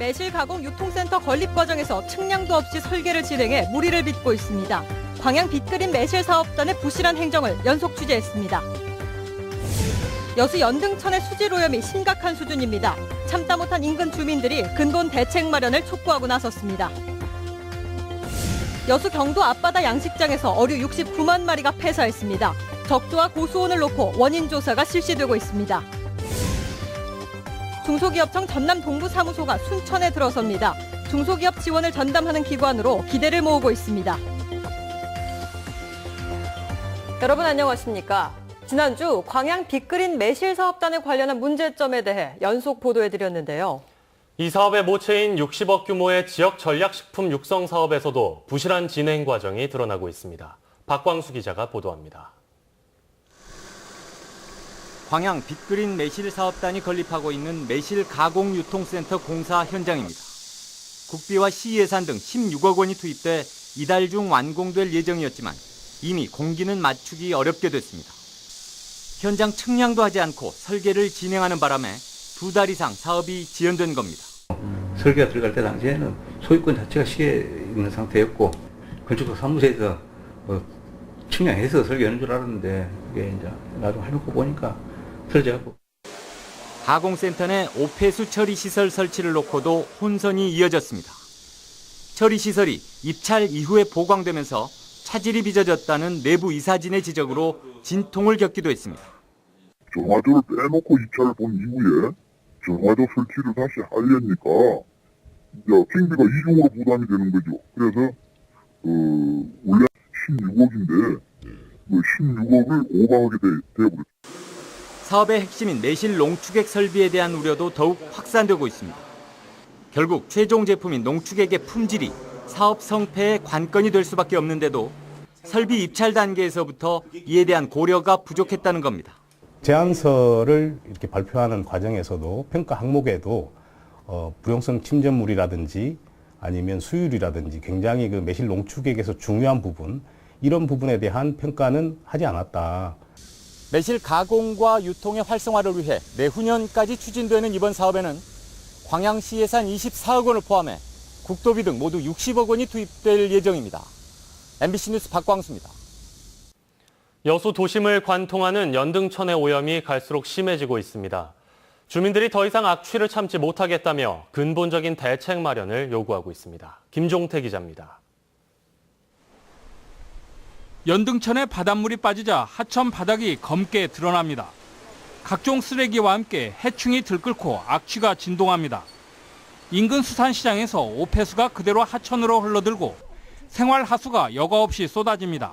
매실 가공 유통센터 건립 과정에서 측량도 없이 설계를 진행해 무리를 빚고 있습니다. 광양 빅그린 매실 사업단의 부실한 행정을 연속 취재했습니다. 여수 연등천의 수질 오염이 심각한 수준입니다. 참다 못한 인근 주민들이 근본 대책 마련을 촉구하고 나섰습니다. 여수 경도 앞바다 양식장에서 어류 69만 마리가 폐사했습니다. 적조와 고수온을 놓고 원인 조사가 실시되고 있습니다. 중소기업청 전남 동부사무소가 순천에 들어섭니다. 중소기업 지원을 전담하는 기관으로 기대를 모으고 있습니다. 여러분 안녕하십니까? 지난주 광양 빅그린 매실 사업단에 관련한 문제점에 대해 연속 보도해드렸는데요. 이 사업의 모체인 60억 규모의 지역 전략식품 육성 사업에서도 부실한 진행 과정이 드러나고 있습니다. 박광수 기자가 보도합니다. 광양 빅그린 매실 사업단이 건립하고 있는 매실 가공 유통센터 공사 현장입니다. 국비와 시예산 등 16억 원이 투입돼 이달 중 완공될 예정이었지만 이미 공기는 맞추기 어렵게 됐습니다. 현장 측량도 하지 않고 설계를 진행하는 바람에 2달 이상 사업이 지연된 겁니다. 설계가 들어갈 때 당시에는 소유권 자체가 시에 있는 상태였고 건축사 사무소에서 측량해서 설계하는 줄 알았는데 그게 이제 나중에 해놓고 보니까 틀어져갖고. 가공센터 내 오폐수 처리시설 설치를 놓고도 혼선이 이어졌습니다. 처리시설이 입찰 이후에 보강되면서 차질이 빚어졌다는 내부 이사진의 지적으로 진통을 겪기도 했습니다. 정화조를 빼놓고 입찰을 본 이후에 정화조 설치를 다시 하려니까 이제 킹비가 이중으로 부담이 되는 거죠. 그래서 원래 16억인데 16억을 오버하게 되어버렸죠. 사업의 핵심인 매실 농축액 설비에 대한 우려도 더욱 확산되고 있습니다. 결국 최종 제품인 농축액의 품질이 사업 성패의 관건이 될 수밖에 없는데도 설비 입찰 단계에서부터 이에 대한 고려가 부족했다는 겁니다. 제안서를 이렇게 발표하는 과정에서도 평가 항목에도 불용성 침전물이라든지 아니면 수율이라든지 굉장히 그 매실 농축액에서 중요한 부분, 이런 부분에 대한 평가는 하지 않았다. 매실 가공과 유통의 활성화를 위해 내후년까지 추진되는 이번 사업에는 광양시 예산 24억 원을 포함해 국도비 등 모두 60억 원이 투입될 예정입니다. MBC 뉴스 박광수입니다. 여수 도심을 관통하는 연등천의 오염이 갈수록 심해지고 있습니다. 주민들이 더 이상 악취를 참지 못하겠다며 근본적인 대책 마련을 요구하고 있습니다. 김종태 기자입니다. 연등천에 바닷물이 빠지자 하천 바닥이 검게 드러납니다. 각종 쓰레기와 함께 해충이 들끓고 악취가 진동합니다. 인근 수산시장에서 오폐수가 그대로 하천으로 흘러들고 생활하수가 여과 없이 쏟아집니다.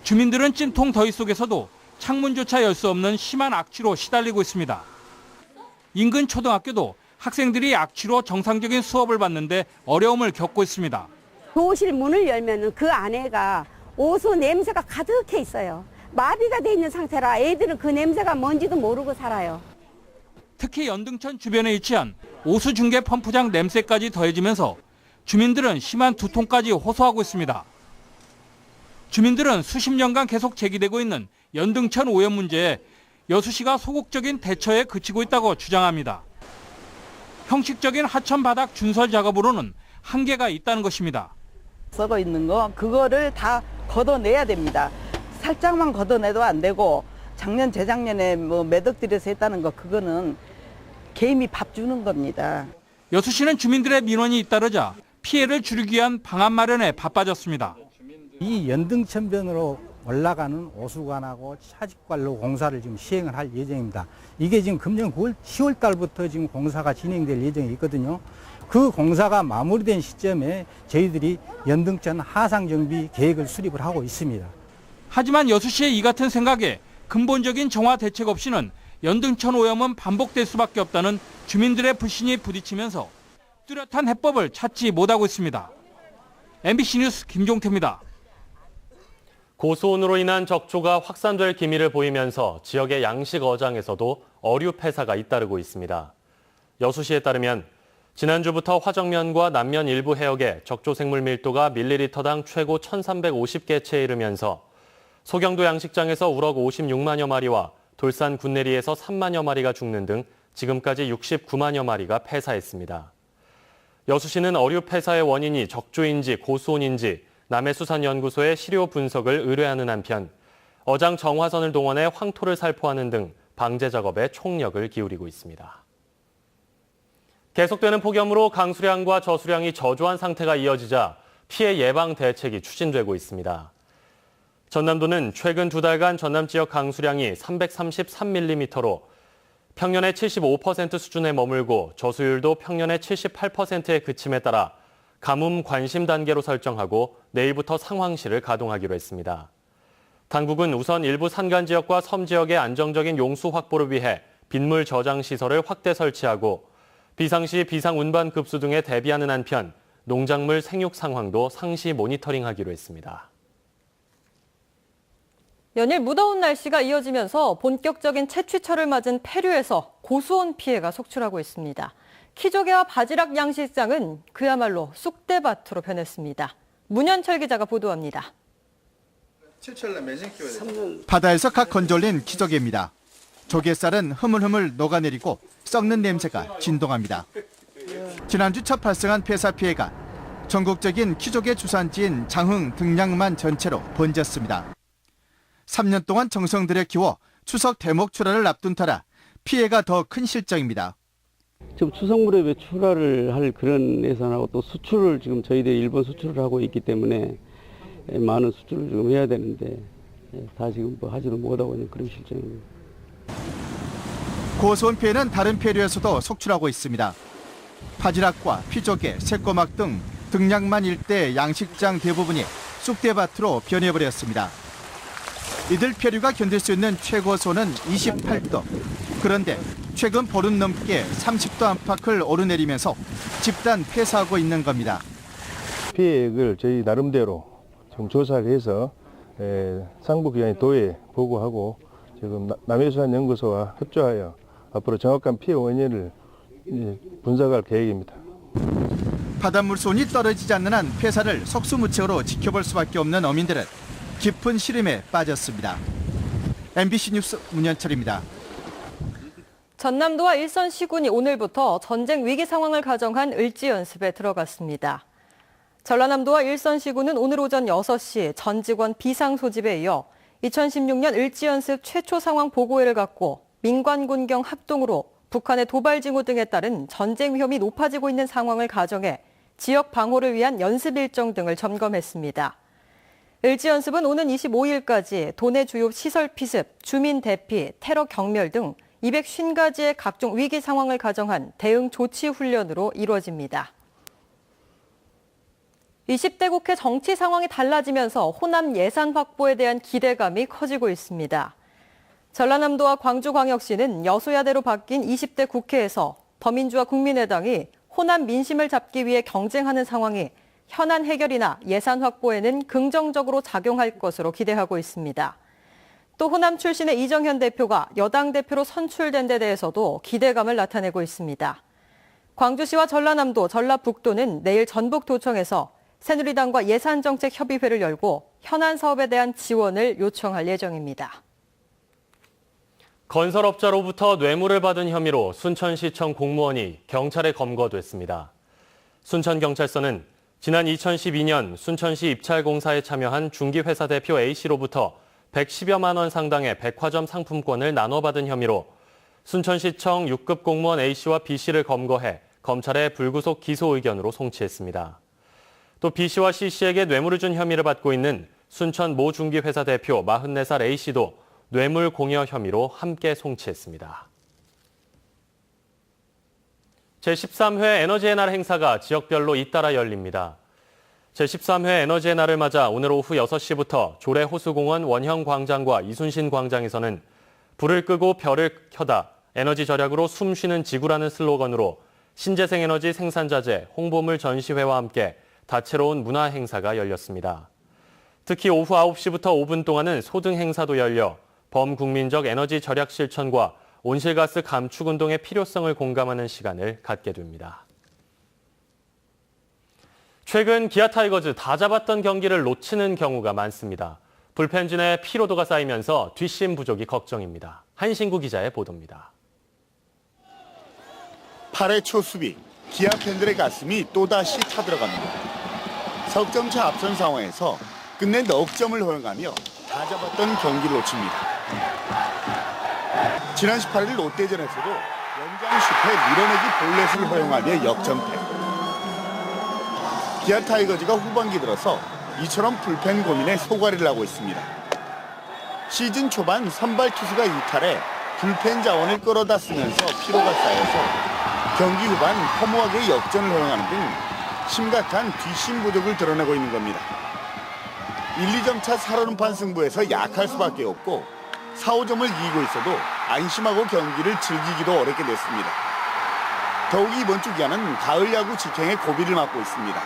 주민들은 찜통 더위 속에서도 창문조차 열 수 없는 심한 악취로 시달리고 있습니다. 인근 초등학교도 학생들이 악취로 정상적인 수업을 받는데 어려움을 겪고 있습니다. 교실 문을 열면 그 안에가 오수 냄새가 가득해 있어요. 마비가 돼 있는 상태라 애들은 그 냄새가 뭔지도 모르고 살아요. 특히 연등천 주변에 위치한 오수 중개 펌프장 냄새까지 더해지면서 주민들은 심한 두통까지 호소하고 있습니다. 주민들은 수십 년간 계속 제기되고 있는 연등천 오염 문제에 여수시가 소극적인 대처에 그치고 있다고 주장합니다. 형식적인 하천 바닥 준설 작업으로는 한계가 있다는 것입니다. 썩어 있는 거 그거를 다 걷어내야 됩니다. 살짝만 걷어내도 안 되고 작년 재작년에 매덕들에서 했다는 거 그거는 개미 밥 주는 겁니다. 여수시는 주민들의 민원이 잇따르자 피해를 줄이기 위한 방안 마련에 바빠졌습니다. 이 연등천변으로 올라가는 오수관하고 차직관로 공사를 지금 시행을 할 예정입니다. 이게 지금 금년 10월 달부터 지금 공사가 진행될 예정이 있거든요. 그 공사가 마무리된 시점에 저희들이 연등천 하상정비 계획을 수립을 하고 있습니다. 하지만 여수시의 이 같은 생각에 근본적인 정화 대책 없이는 연등천 오염은 반복될 수밖에 없다는 주민들의 불신이 부딪히면서 뚜렷한 해법을 찾지 못하고 있습니다. MBC 뉴스 김종태입니다. 고수온으로 인한 적조가 확산될 기미를 보이면서 지역의 양식 어장에서도 어류 폐사가 잇따르고 있습니다. 여수시에 따르면 지난주부터 화정면과 남면 일부 해역에 적조 생물 밀도가 밀리리터당 최고 1,350개체에 이르면서 소경도 양식장에서 우럭 56만여 마리와 돌산 군내리에서 3만여 마리가 죽는 등 지금까지 69만여 마리가 폐사했습니다. 여수시는 어류 폐사의 원인이 적조인지 고수온인지 남해수산연구소에 시료 분석을 의뢰하는 한편 어장 정화선을 동원해 황토를 살포하는 등 방제 작업에 총력을 기울이고 있습니다. 계속되는 폭염으로 강수량과 저수량이 저조한 상태가 이어지자 피해 예방 대책이 추진되고 있습니다. 전남도는 최근 2달간 전남 지역 강수량이 333mm로 평년의 75% 수준에 머물고 저수율도 평년의 78%에 그침에 따라 가뭄 관심 단계로 설정하고 내일부터 상황실을 가동하기로 했습니다. 당국은 우선 일부 산간 지역과 섬 지역의 안정적인 용수 확보를 위해 빗물 저장 시설을 확대 설치하고 비상시 비상 운반 급수 등에 대비하는 한편 농작물 생육 상황도 상시 모니터링하기로 했습니다. 연일 무더운 날씨가 이어지면서 본격적인 채취철을 맞은 폐류에서 고수온 피해가 속출하고 있습니다. 키조개와 바지락 양식장은 그야말로 쑥대밭으로 변했습니다. 문현철 기자가 보도합니다. 바다에서 각 건져올린 키조개입니다. 조개살은 흐물흐물 녹아내리고 썩는 냄새가 진동합니다. 지난주 첫 발생한 폐사 피해가 전국적인 키조개 주산지인 장흥 등량만 전체로 번졌습니다. 3년 동안 정성 들여 키워 추석 대목 출하를 앞둔 터라 피해가 더 큰 실정입니다. 지금 추석물에 왜 출하를 할 그런 예산하고 또 수출을 지금 저희들이 일본 수출을 하고 있기 때문에 많은 수출을 지금 해야 되는데 다 지금 뭐 하지도 못하고 있는 그런 실정입니다. 고수온 피해는 다른 폐류에서도 속출하고 있습니다. 바지락과 피조개, 새꼬막 등 등량만 일대 양식장 대부분이 쑥대밭으로 변해버렸습니다. 이들 폐류가 견딜 수 있는 최고수온은 28도. 그런데 최근 보름 넘게 30도 안팎을 오르내리면서 집단 폐사하고 있는 겁니다. 피해액을 저희 나름대로 지금 조사를 해서 상부기관의 도에 보고하고 지금 남해수산연구소와 협조하여 앞으로 정확한 피해 원인을 분석할 계획입니다. 바닷물 수온이 떨어지지 않는 한 폐사를 속수무책으로 지켜볼 수밖에 없는 어민들은 깊은 시름에 빠졌습니다. MBC 뉴스 문현철입니다. 전남도와 일선 시군이 오늘부터 전쟁 위기 상황을 가정한 을지 연습에 들어갔습니다. 전라남도와 일선 시군은 오늘 오전 6시 전 직원 비상 소집에 이어 2016년 을지 연습 최초 상황 보고회를 갖고 민관군경 합동으로 북한의 도발 징후 등에 따른 전쟁 위험이 높아지고 있는 상황을 가정해 지역 방호를 위한 연습 일정 등을 점검했습니다. 을지 연습은 오는 25일까지 도내 주요 시설 피습, 주민 대피, 테러 경멸 등 250가지의 각종 위기 상황을 가정한 대응 조치 훈련으로 이루어집니다. 20대 국회 정치 상황이 달라지면서 호남 예산 확보에 대한 기대감이 커지고 있습니다. 전라남도와 광주광역시는 여소야대로 바뀐 20대 국회에서 더민주와 국민의당이 호남 민심을 잡기 위해 경쟁하는 상황이 현안 해결이나 예산 확보에는 긍정적으로 작용할 것으로 기대하고 있습니다. 또 호남 출신의 이정현 대표가 여당 대표로 선출된 데 대해서도 기대감을 나타내고 있습니다. 광주시와 전라남도, 전라북도는 내일 전북도청에서 새누리당과 예산정책협의회를 열고 현안 사업에 대한 지원을 요청할 예정입니다. 건설업자로부터 뇌물을 받은 혐의로 순천시청 공무원이 경찰에 검거됐습니다. 순천경찰서는 지난 2012년 순천시 입찰공사에 참여한 중기회사 대표 A씨로부터 110여만 원 상당의 백화점 상품권을 나눠받은 혐의로 순천시청 6급 공무원 A씨와 B씨를 검거해 검찰에 불구속 기소 의견으로 송치했습니다. 또 B씨와 C씨에게 뇌물을 준 혐의를 받고 있는 순천 모 중기회사 대표 44살 A씨도 뇌물 공여 혐의로 함께 송치했습니다. 제13회 에너지의 날 행사가 지역별로 잇따라 열립니다. 제13회 에너지의 날을 맞아 오늘 오후 6시부터 조례호수공원 원형광장과 이순신 광장에서는 불을 끄고 별을 켜다 에너지 절약으로 숨쉬는 지구라는 슬로건으로 신재생 에너지 생산자재 홍보물 전시회와 함께 다채로운 문화 행사가 열렸습니다. 특히 오후 9시부터 5분 동안은 소등 행사도 열려 범국민적 에너지 절약 실천과 온실가스 감축 운동의 필요성을 공감하는 시간을 갖게 됩니다. 최근 기아 타이거즈 다 잡았던 경기를 놓치는 경우가 많습니다. 불펜진의 피로도가 쌓이면서 뒷심 부족이 걱정입니다. 한신구 기자의 보도입니다. 8회 초 수비, 기아 팬들의 가슴이 또다시 타들어갑니다. 석점차 앞선 상황에서 끝내 넉 점을 허용하며 다 잡았던 경기를 놓칩니다. 지난 18일 롯데전에서도 연장 슛에 밀어내기 볼넷을 허용하며 역전패. 기아 타이거즈가 후반기 들어서 이처럼 불펜 고민에 소가리를 하고 있습니다. 시즌 초반 선발 투수가 이탈해 불펜 자원을 끌어다 쓰면서 피로가 쌓여서 경기 후반 허무하게 역전을 허용하는 등 심각한 뒷심 부족을 드러내고 있는 겁니다. 1, 2점 차 살얼음판 승부에서 약할 수밖에 없고 4, 5점을 이기고 있어도 안심하고 경기를 즐기기도 어렵게 됐습니다. 더욱이 이번 주 기아는 가을 야구 직행에 고비를 맞고 있습니다.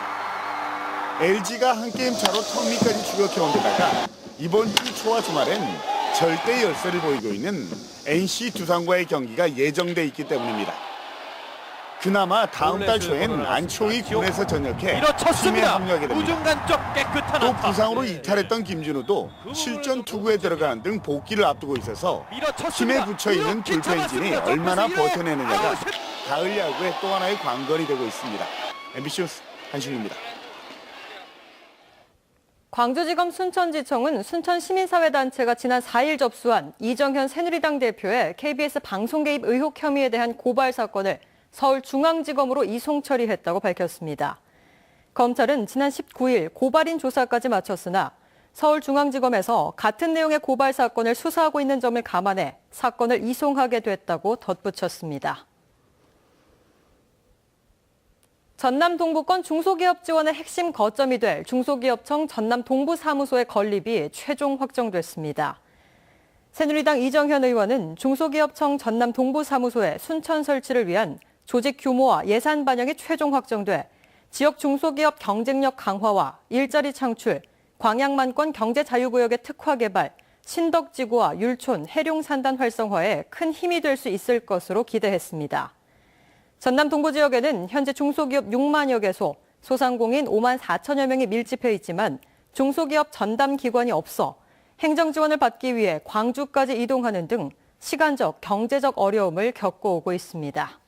LG가 한 게임 차로 턱밑까지 추격해온 데다가 이번 주 초와 주말엔 절대 열세를 보이고 있는 NC 두산과의 경기가 예정돼 있기 때문입니다. 그나마 다음 달 초엔 안치홍이 군에서 전역해 팀에 합류하게 됩니다. 또 부상으로 이탈했던 김준우도 실전 투구에 들어가는 등 복귀를 앞두고 있어서 팀에 붙여있는 불펜진이 얼마나 버텨내느냐가 가을 야구의 또 하나의 관건이 되고 있습니다. MBC 뉴스 한신우입니다. 광주지검 순천지청은 순천시민사회단체가 지난 4일 접수한 이정현 새누리당 대표의 KBS 방송 개입 의혹 혐의에 대한 고발 사건을 서울중앙지검으로 이송 처리했다고 밝혔습니다. 검찰은 지난 19일 고발인 조사까지 마쳤으나 서울중앙지검에서 같은 내용의 고발 사건을 수사하고 있는 점을 감안해 사건을 이송하게 됐다고 덧붙였습니다. 전남 동부권 중소기업 지원의 핵심 거점이 될 중소기업청 전남 동부사무소의 건립이 최종 확정됐습니다. 새누리당 이정현 의원은 중소기업청 전남 동부사무소의 순천 설치를 위한 조직 규모와 예산 반영이 최종 확정돼 지역 중소기업 경쟁력 강화와 일자리 창출, 광양만권 경제자유구역의 특화 개발, 신덕지구와 율촌, 해룡산단 활성화에 큰 힘이 될 수 있을 것으로 기대했습니다. 전남 동부 지역에는 현재 중소기업 6만여 개소, 소상공인 5만 4천여 명이 밀집해 있지만 중소기업 전담 기관이 없어 행정 지원을 받기 위해 광주까지 이동하는 등 시간적, 경제적 어려움을 겪어오고 있습니다.